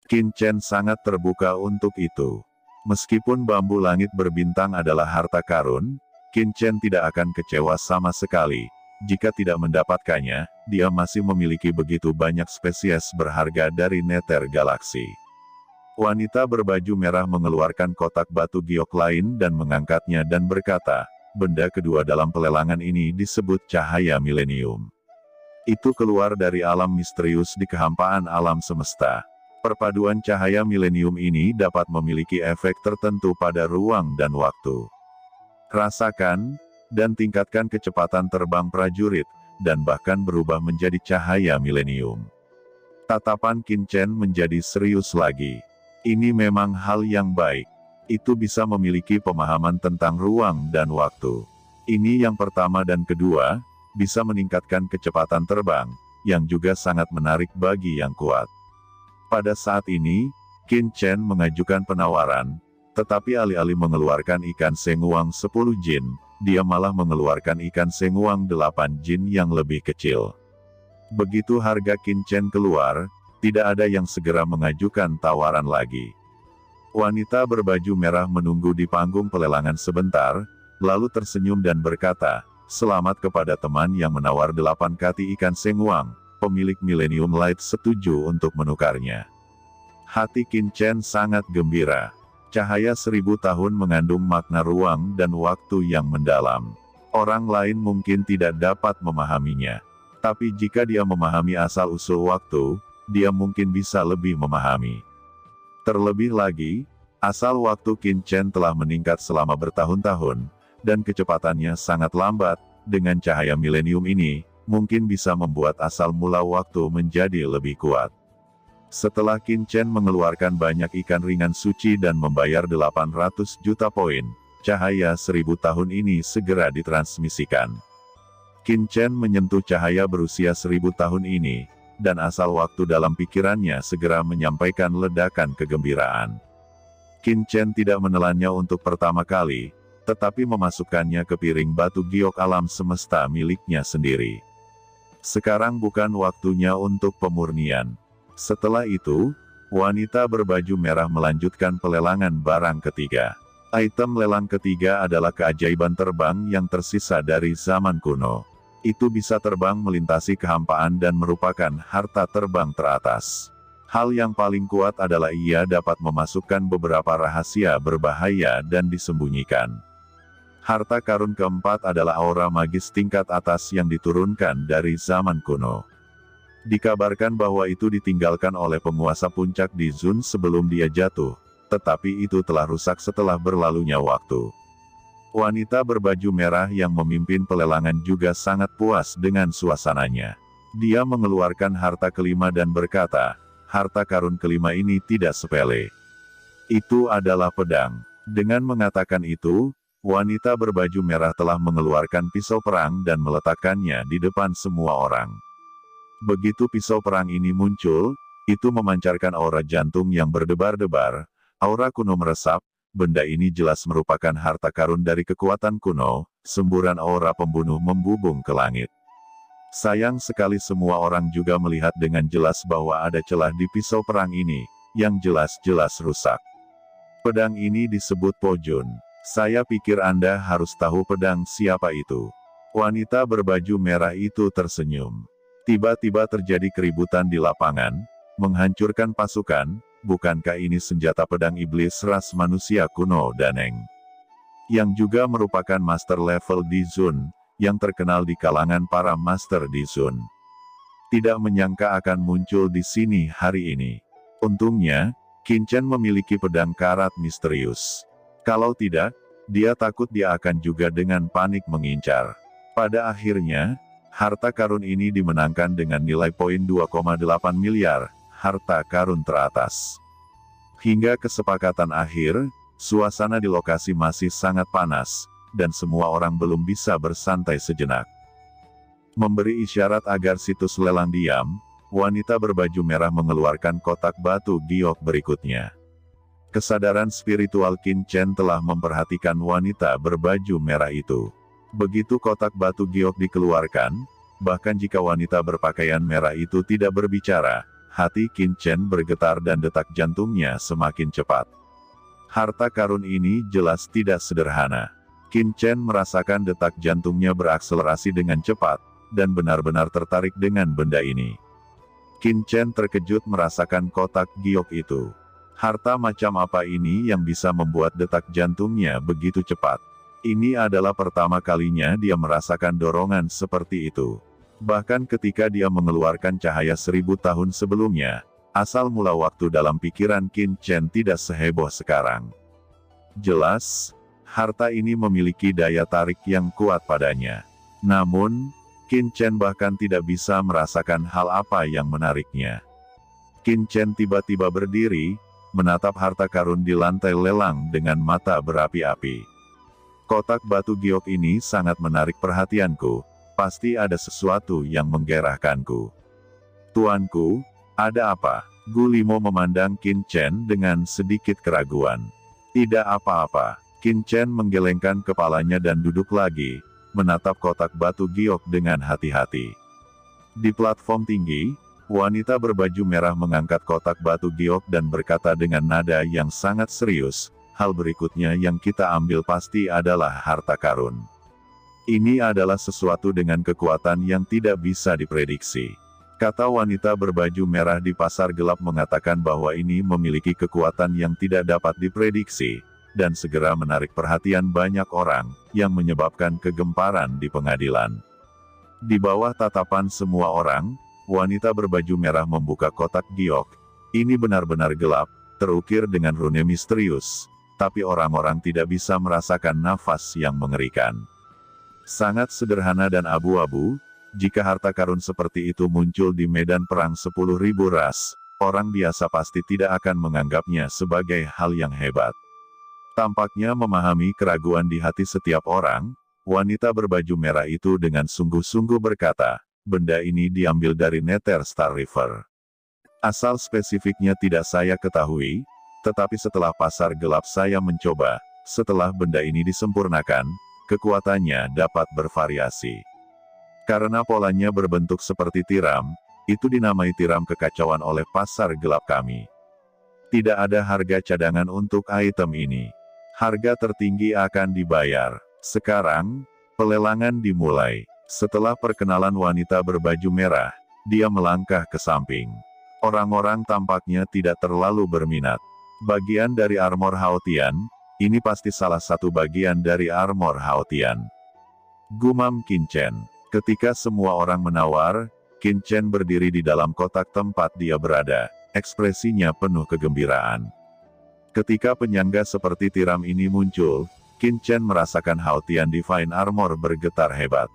Qin Chen sangat terbuka untuk itu. Meskipun bambu langit berbintang adalah harta karun, Qin Chen tidak akan kecewa sama sekali. Jika tidak mendapatkannya, dia masih memiliki begitu banyak spesies berharga dari Nether Galaksi. Wanita berbaju merah mengeluarkan kotak batu giok lain dan mengangkatnya dan berkata, benda kedua dalam pelelangan ini disebut cahaya milenium. Itu keluar dari alam misterius di kehampaan alam semesta. Perpaduan cahaya milenium ini dapat memiliki efek tertentu pada ruang dan waktu. Rasakan, dan tingkatkan kecepatan terbang prajurit, dan bahkan berubah menjadi cahaya milenium. Tatapan Qin Chen menjadi serius lagi. Ini memang hal yang baik. Itu bisa memiliki pemahaman tentang ruang dan waktu. Ini yang pertama dan kedua, bisa meningkatkan kecepatan terbang, yang juga sangat menarik bagi yang kuat. Pada saat ini, Qin Chen mengajukan penawaran, tetapi alih-alih mengeluarkan ikan senguang 10 jin, dia malah mengeluarkan ikan senguang 8 jin yang lebih kecil. Begitu harga Qin Chen keluar, tidak ada yang segera mengajukan tawaran lagi. Wanita berbaju merah menunggu di panggung pelelangan sebentar, lalu tersenyum dan berkata, selamat kepada teman yang menawar 8 kati ikan senguang, pemilik Millennium Light setuju untuk menukarnya. Hati Qin Chen sangat gembira. Cahaya 1000 tahun mengandung makna ruang dan waktu yang mendalam. Orang lain mungkin tidak dapat memahaminya. Tapi jika dia memahami asal-usul waktu, dia mungkin bisa lebih memahami. Terlebih lagi, asal waktu Qin Chen telah meningkat selama bertahun-tahun, dan kecepatannya sangat lambat. Dengan cahaya milenium ini, mungkin bisa membuat asal mula waktu menjadi lebih kuat. Setelah Qin Chen mengeluarkan banyak ikan ringan suci dan membayar 800 juta poin, cahaya 1000 tahun ini segera ditransmisikan. Qin Chen menyentuh cahaya berusia 1000 tahun ini, dan asal waktu dalam pikirannya segera menyampaikan ledakan kegembiraan. Qin Chen tidak menelannya untuk pertama kali, tetapi memasukkannya ke piring batu giok alam semesta miliknya sendiri. Sekarang bukan waktunya untuk pemurnian. Setelah itu, wanita berbaju merah melanjutkan pelelangan barang ketiga. Item lelang ketiga adalah keajaiban terbang yang tersisa dari zaman kuno. Itu bisa terbang melintasi kehampaan dan merupakan harta terbang teratas. Hal yang paling kuat adalah ia dapat memasukkan beberapa rahasia berbahaya dan disembunyikan. Harta karun keempat adalah aura magis tingkat atas yang diturunkan dari zaman kuno. Dikabarkan bahwa itu ditinggalkan oleh penguasa puncak di Zun sebelum dia jatuh, tetapi itu telah rusak setelah berlalunya waktu. Wanita berbaju merah yang memimpin pelelangan juga sangat puas dengan suasananya. Dia mengeluarkan harta kelima dan berkata, harta karun kelima ini tidak sepele. Itu adalah pedang. Dengan mengatakan itu, wanita berbaju merah telah mengeluarkan pisau perang dan meletakkannya di depan semua orang. Begitu pisau perang ini muncul, itu memancarkan aura jantung yang berdebar-debar, aura kuno meresap. Benda ini jelas merupakan harta karun dari kekuatan kuno, semburan aura pembunuh membubung ke langit. Sayang sekali semua orang juga melihat dengan jelas bahwa ada celah di pisau perang ini, yang jelas-jelas rusak. Pedang ini disebut Pojun. Saya pikir Anda harus tahu pedang siapa itu. Wanita berbaju merah itu tersenyum. Tiba-tiba terjadi keributan di lapangan, menghancurkan pasukan. Bukankah ini senjata pedang iblis ras manusia kuno Daneng? Yang juga merupakan master level di Zun, yang terkenal di kalangan para master di Zun. Tidak menyangka akan muncul di sini hari ini. Untungnya, Qin Chen memiliki pedang karat misterius. Kalau tidak, dia takut dia akan juga dengan panik mengincar. Pada akhirnya, harta karun ini dimenangkan dengan nilai poin 2,8 miliar. Harta karun teratas. Hingga kesepakatan akhir, suasana di lokasi masih sangat panas, dan semua orang belum bisa bersantai sejenak. Memberi isyarat agar situs lelang diam, wanita berbaju merah mengeluarkan kotak batu giok berikutnya. Kesadaran spiritual Qin Chen telah memperhatikan wanita berbaju merah itu. Begitu kotak batu giok dikeluarkan, bahkan jika wanita berpakaian merah itu tidak berbicara, hati Qin Chen bergetar dan detak jantungnya semakin cepat. Harta karun ini jelas tidak sederhana. Qin Chen merasakan detak jantungnya berakselerasi dengan cepat, dan benar-benar tertarik dengan benda ini. Qin Chen terkejut merasakan kotak giok itu. Harta macam apa ini yang bisa membuat detak jantungnya begitu cepat? Ini adalah pertama kalinya dia merasakan dorongan seperti itu. Bahkan ketika dia mengeluarkan cahaya 1000 tahun sebelumnya, asal mula waktu dalam pikiran Qin Chen tidak seheboh sekarang. Jelas, harta ini memiliki daya tarik yang kuat padanya. Namun, Qin Chen bahkan tidak bisa merasakan hal apa yang menariknya. Qin Chen tiba-tiba berdiri, menatap harta karun di lantai lelang dengan mata berapi-api. Kotak batu giok ini sangat menarik perhatianku. Pasti ada sesuatu yang menggairahkanku. Tuanku, ada apa? Gu Limo memandang Qin Chen dengan sedikit keraguan. Tidak apa-apa. Qin Chen menggelengkan kepalanya dan duduk lagi, menatap kotak batu giok dengan hati-hati. Di platform tinggi, wanita berbaju merah mengangkat kotak batu giok dan berkata dengan nada yang sangat serius, hal berikutnya yang kita ambil pasti adalah harta karun. Ini adalah sesuatu dengan kekuatan yang tidak bisa diprediksi. Kata wanita berbaju merah di pasar gelap mengatakan bahwa ini memiliki kekuatan yang tidak dapat diprediksi, dan segera menarik perhatian banyak orang, yang menyebabkan kegemparan di pengadilan. Di bawah tatapan semua orang, wanita berbaju merah membuka kotak giok. Ini benar-benar gelap, terukir dengan rune misterius, tapi orang-orang tidak bisa merasakan nafas yang mengerikan. Sangat sederhana dan abu-abu, jika harta karun seperti itu muncul di medan perang 10.000 ras, orang biasa pasti tidak akan menganggapnya sebagai hal yang hebat. Tampaknya memahami keraguan di hati setiap orang, wanita berbaju merah itu dengan sungguh-sungguh berkata, benda ini diambil dari Nether Star River. Asal spesifiknya tidak saya ketahui, tetapi setelah pasar gelap saya mencoba, setelah benda ini disempurnakan, kekuatannya dapat bervariasi. Karena polanya berbentuk seperti tiram, itu dinamai tiram kekacauan oleh pasar gelap kami. Tidak ada harga cadangan untuk item ini. Harga tertinggi akan dibayar. Sekarang, pelelangan dimulai. Setelah perkenalan wanita berbaju merah, dia melangkah ke samping. Orang-orang tampaknya tidak terlalu berminat. Bagian dari armor Haotian, ini pasti salah satu bagian dari armor Haotian. Gumam Qin Chen. Ketika semua orang menawar, Qin Chen berdiri di dalam kotak tempat dia berada. Ekspresinya penuh kegembiraan. Ketika penyangga seperti tiram ini muncul, Qin Chen merasakan Haotian Divine Armor bergetar hebat.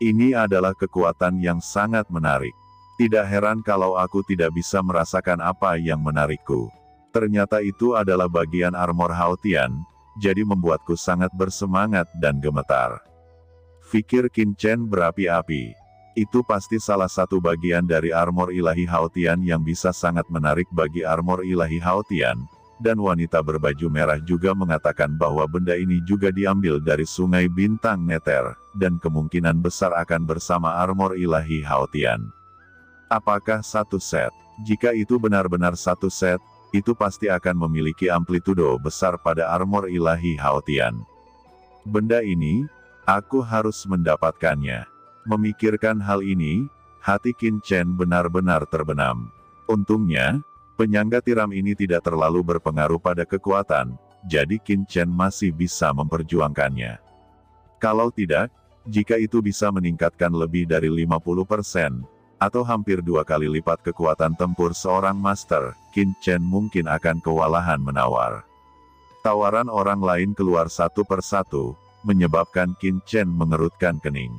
Ini adalah kekuatan yang sangat menarik. Tidak heran kalau aku tidak bisa merasakan apa yang menarikku. Ternyata itu adalah bagian armor Haotian, jadi membuatku sangat bersemangat dan gemetar. Pikir Qin Chen berapi-api. Itu pasti salah satu bagian dari armor ilahi Haotian yang bisa sangat menarik bagi armor ilahi Haotian, dan wanita berbaju merah juga mengatakan bahwa benda ini juga diambil dari sungai bintang Nether, dan kemungkinan besar akan bersama armor ilahi Haotian. Apakah satu set? Jika itu benar-benar satu set, itu pasti akan memiliki amplitudo besar pada armor ilahi Haotian. Benda ini, aku harus mendapatkannya. Memikirkan hal ini, hati Qin Chen benar-benar terbenam. Untungnya, penyangga tiram ini tidak terlalu berpengaruh pada kekuatan, jadi Qin Chen masih bisa memperjuangkannya. Kalau tidak, jika itu bisa meningkatkan lebih dari 50%, atau hampir 2 kali lipat kekuatan tempur seorang master, Qin Chen mungkin akan kewalahan menawar. Tawaran orang lain keluar satu persatu, menyebabkan Qin Chen mengerutkan kening.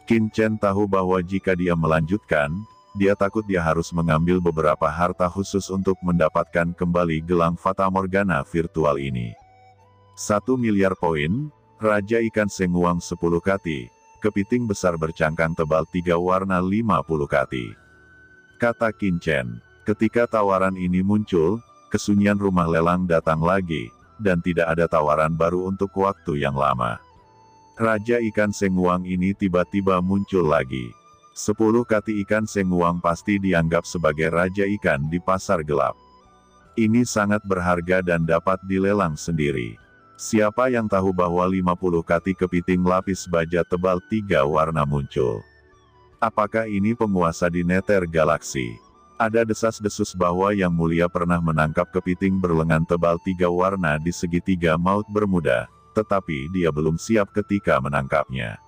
Qin Chen tahu bahwa jika dia melanjutkan, dia takut dia harus mengambil beberapa harta khusus untuk mendapatkan kembali gelang Fata Morgana virtual ini. 1 miliar poin, Raja Ikan Senguang 10 kati, kepiting besar bercangkang tebal 3 warna 50 kati. Kata Qin Chen. Ketika tawaran ini muncul, kesunyian rumah lelang datang lagi, dan tidak ada tawaran baru untuk waktu yang lama. Raja Ikan Senguang ini tiba-tiba muncul lagi. 10 kati ikan senguang pasti dianggap sebagai raja ikan di pasar gelap. Ini sangat berharga dan dapat dilelang sendiri. Siapa yang tahu bahwa 50 kati kepiting lapis baja tebal 3 warna muncul? Apakah ini penguasa di Nether Galaxy? Ada desas-desus bahwa Yang Mulia pernah menangkap kepiting berlengan tebal 3 warna di segitiga Maut Bermuda, tetapi dia belum siap ketika menangkapnya.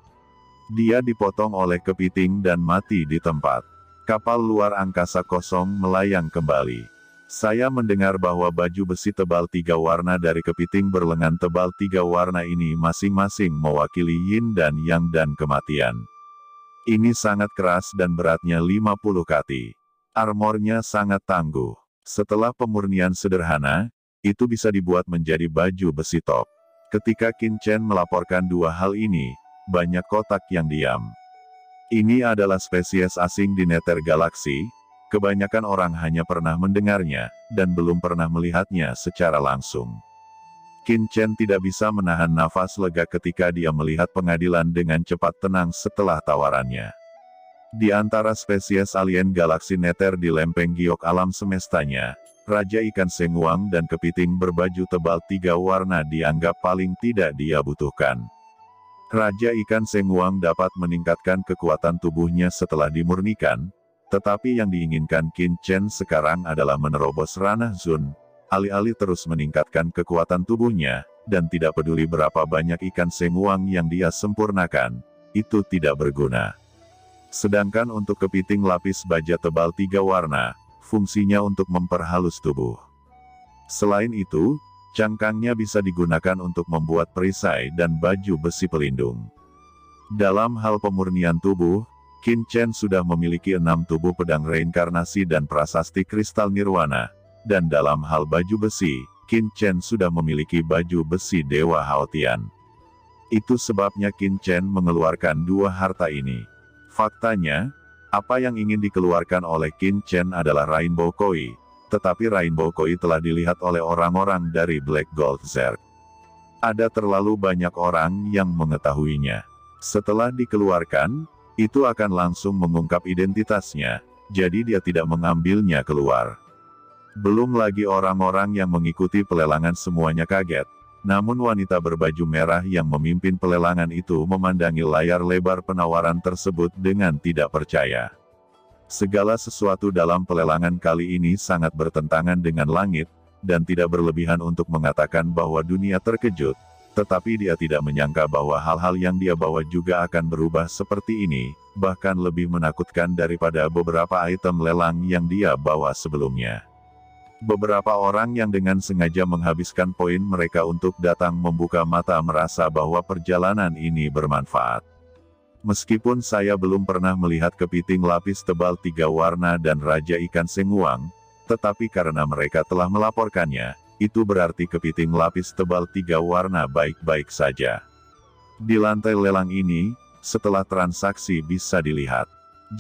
Dia dipotong oleh kepiting dan mati di tempat. Kapal luar angkasa kosong melayang kembali. Saya mendengar bahwa baju besi tebal 3 warna dari kepiting berlengan tebal 3 warna ini masing-masing mewakili yin dan yang dan kematian. Ini sangat keras dan beratnya 50 kati. Armornya sangat tangguh. Setelah pemurnian sederhana, itu bisa dibuat menjadi baju besi top. Ketika Qin Chen melaporkan dua hal ini, banyak kotak yang diam. Ini adalah spesies asing di Nether Galaxy, kebanyakan orang hanya pernah mendengarnya, dan belum pernah melihatnya secara langsung. Qin Chen tidak bisa menahan nafas lega ketika dia melihat pengadilan dengan cepat tenang setelah tawarannya. Di antara spesies alien galaksi Nether di lempeng giok alam semestanya, Raja Ikan Senguang dan kepiting berbaju tebal 3 warna dianggap paling tidak dia butuhkan. Raja Ikan Senguang dapat meningkatkan kekuatan tubuhnya setelah dimurnikan, tetapi yang diinginkan Qin Chen sekarang adalah menerobos ranah Zun, alih-alih terus meningkatkan kekuatan tubuhnya, dan tidak peduli berapa banyak ikan senguang yang dia sempurnakan, itu tidak berguna. Sedangkan untuk kepiting lapis baja tebal 3 warna, fungsinya untuk memperhalus tubuh. Selain itu, cangkangnya bisa digunakan untuk membuat perisai dan baju besi pelindung. Dalam hal pemurnian tubuh, Qin Chen sudah memiliki 6 tubuh pedang reinkarnasi dan prasasti kristal nirwana, dan dalam hal baju besi, Qin Chen sudah memiliki baju besi Dewa Haotian. Itu sebabnya Qin Chen mengeluarkan dua harta ini. Faktanya, apa yang ingin dikeluarkan oleh Qin Chen adalah Rainbow Koi, tetapi Rainbow Koi telah dilihat oleh orang-orang dari Black Gold Zerg. Ada terlalu banyak orang yang mengetahuinya. Setelah dikeluarkan, itu akan langsung mengungkap identitasnya, jadi dia tidak mengambilnya keluar. Belum lagi orang-orang yang mengikuti pelelangan semuanya kaget, namun wanita berbaju merah yang memimpin pelelangan itu memandangi layar lebar penawaran tersebut dengan tidak percaya. Segala sesuatu dalam pelelangan kali ini sangat bertentangan dengan langit, dan tidak berlebihan untuk mengatakan bahwa dunia terkejut, tetapi dia tidak menyangka bahwa hal-hal yang dia bawa juga akan berubah seperti ini, bahkan lebih menakutkan daripada beberapa item lelang yang dia bawa sebelumnya. Beberapa orang yang dengan sengaja menghabiskan poin mereka untuk datang membuka mata merasa bahwa perjalanan ini bermanfaat. Meskipun saya belum pernah melihat kepiting lapis tebal 3 warna dan Raja Ikan Senguang, tetapi karena mereka telah melaporkannya, itu berarti kepiting lapis tebal 3 warna baik-baik saja. Di lantai lelang ini, setelah transaksi bisa dilihat.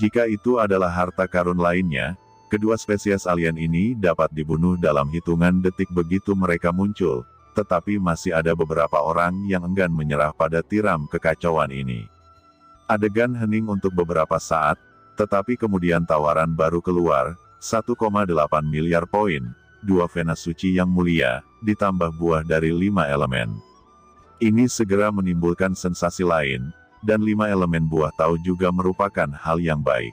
Jika itu adalah harta karun lainnya, kedua spesies alien ini dapat dibunuh dalam hitungan detik begitu mereka muncul, tetapi masih ada beberapa orang yang enggan menyerah pada tiram kekacauan ini. Adegan hening untuk beberapa saat, tetapi kemudian tawaran baru keluar, 1,8 miliar poin, 2 Vena Suci yang mulia, ditambah buah dari 5 elemen. Ini segera menimbulkan sensasi lain, dan 5 elemen buah tahu juga merupakan hal yang baik.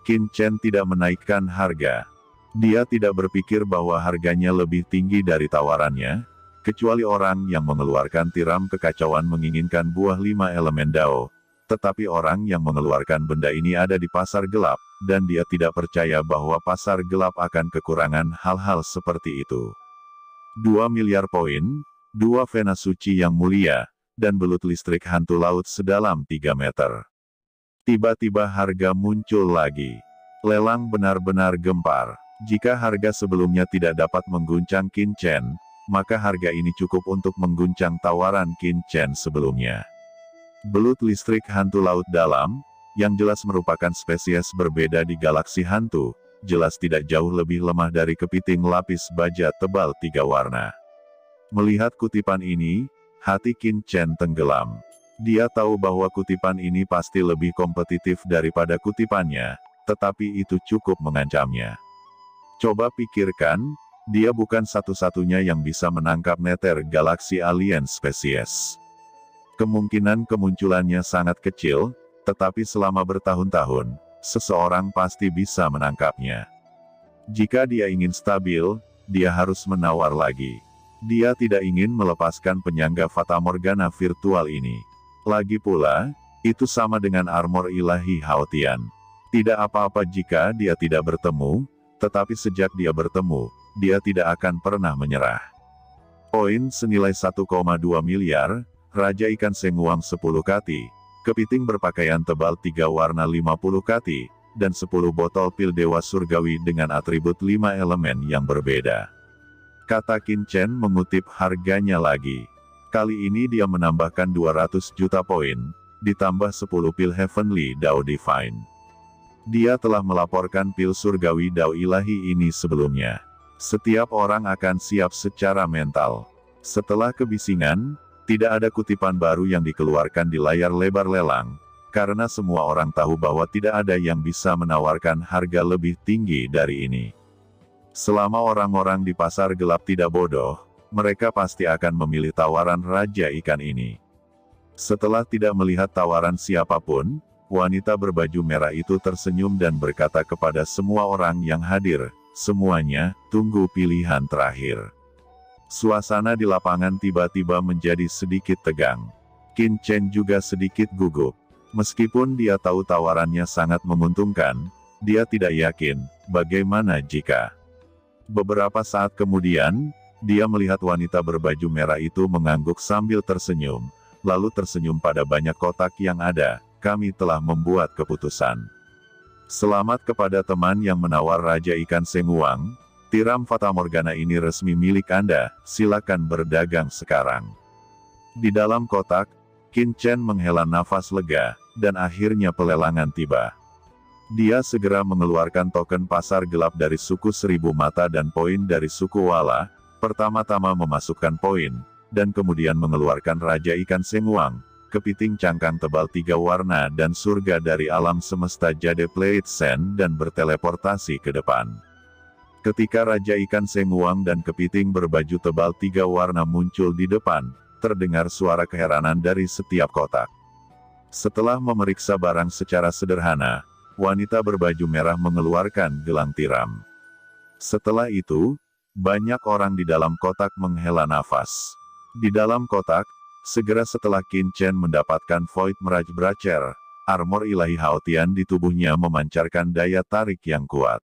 Qin Chen tidak menaikkan harga. Dia tidak berpikir bahwa harganya lebih tinggi dari tawarannya, kecuali orang yang mengeluarkan tiram kekacauan menginginkan buah 5 elemen Dao. Tetapi orang yang mengeluarkan benda ini ada di pasar gelap, dan dia tidak percaya bahwa pasar gelap akan kekurangan hal-hal seperti itu. 2 miliar poin, 2 Vena Suci yang mulia, dan belut listrik hantu laut sedalam 3 meter. Tiba-tiba harga muncul lagi. Lelang benar-benar gempar. Jika harga sebelumnya tidak dapat mengguncang Qin Chen, maka harga ini cukup untuk mengguncang tawaran Qin Chen sebelumnya. Belut listrik hantu laut dalam, yang jelas merupakan spesies berbeda di galaksi hantu, jelas tidak jauh lebih lemah dari kepiting lapis baja tebal 3 warna. Melihat kutipan ini, hati Qin Chen tenggelam. Dia tahu bahwa kutipan ini pasti lebih kompetitif daripada kutipannya, tetapi itu cukup mengancamnya. Coba pikirkan, dia bukan satu-satunya yang bisa menangkap neter galaksi alien spesies. Kemungkinan kemunculannya sangat kecil, tetapi selama bertahun-tahun, seseorang pasti bisa menangkapnya. Jika dia ingin stabil, dia harus menawar lagi. Dia tidak ingin melepaskan penyangga fatamorgana virtual ini. Lagi pula, itu sama dengan armor ilahi Haotian. Tidak apa-apa jika dia tidak bertemu, tetapi sejak dia bertemu, dia tidak akan pernah menyerah. Poin senilai 1,2 miliar, Raja Ikan Senguang 10 kati, kepiting berpakaian tebal 3 warna 50 kati, dan 10 botol pil Dewa Surgawi dengan atribut 5 elemen yang berbeda. Kata Qin Chen mengutip harganya lagi. Kali ini dia menambahkan 200 juta poin, ditambah 10 pil Heavenly Dao Divine. Dia telah melaporkan pil surgawi Dao Ilahi ini sebelumnya. Setiap orang akan siap secara mental. Setelah kebisingan, tidak ada kutipan baru yang dikeluarkan di layar lebar lelang, karena semua orang tahu bahwa tidak ada yang bisa menawarkan harga lebih tinggi dari ini. Selama orang-orang di pasar gelap tidak bodoh, mereka pasti akan memilih tawaran Raja Ikan ini. Setelah tidak melihat tawaran siapapun, wanita berbaju merah itu tersenyum dan berkata kepada semua orang yang hadir, semuanya, tunggu pilihan terakhir. Suasana di lapangan tiba-tiba menjadi sedikit tegang. Qin Chen juga sedikit gugup. Meskipun dia tahu tawarannya sangat menguntungkan, dia tidak yakin, bagaimana jika. Beberapa saat kemudian, dia melihat wanita berbaju merah itu mengangguk sambil tersenyum, lalu tersenyum pada banyak kotak yang ada. Kami telah membuat keputusan. Selamat kepada teman yang menawar Raja Ikan Senguang. Tiram fatamorgana ini resmi milik Anda, silakan berdagang sekarang. Di dalam kotak, Qin Chen menghela nafas lega, dan akhirnya pelelangan tiba. Dia segera mengeluarkan token pasar gelap dari suku Seribu Mata dan poin dari suku Wala. Pertama-tama memasukkan poin, dan kemudian mengeluarkan Raja Ikan Senguang, kepiting cangkang tebal 3 warna dan surga dari alam semesta Jade Plate Sen dan berteleportasi ke depan. Ketika Raja Ikan Senguang dan kepiting berbaju tebal 3 warna muncul di depan, terdengar suara keheranan dari setiap kotak. Setelah memeriksa barang secara sederhana, wanita berbaju merah mengeluarkan gelang tiram. Setelah itu, banyak orang di dalam kotak menghela nafas. Di dalam kotak, segera setelah Qin Chen mendapatkan Void Mirage Bracer, armor ilahi Haotian di tubuhnya memancarkan daya tarik yang kuat.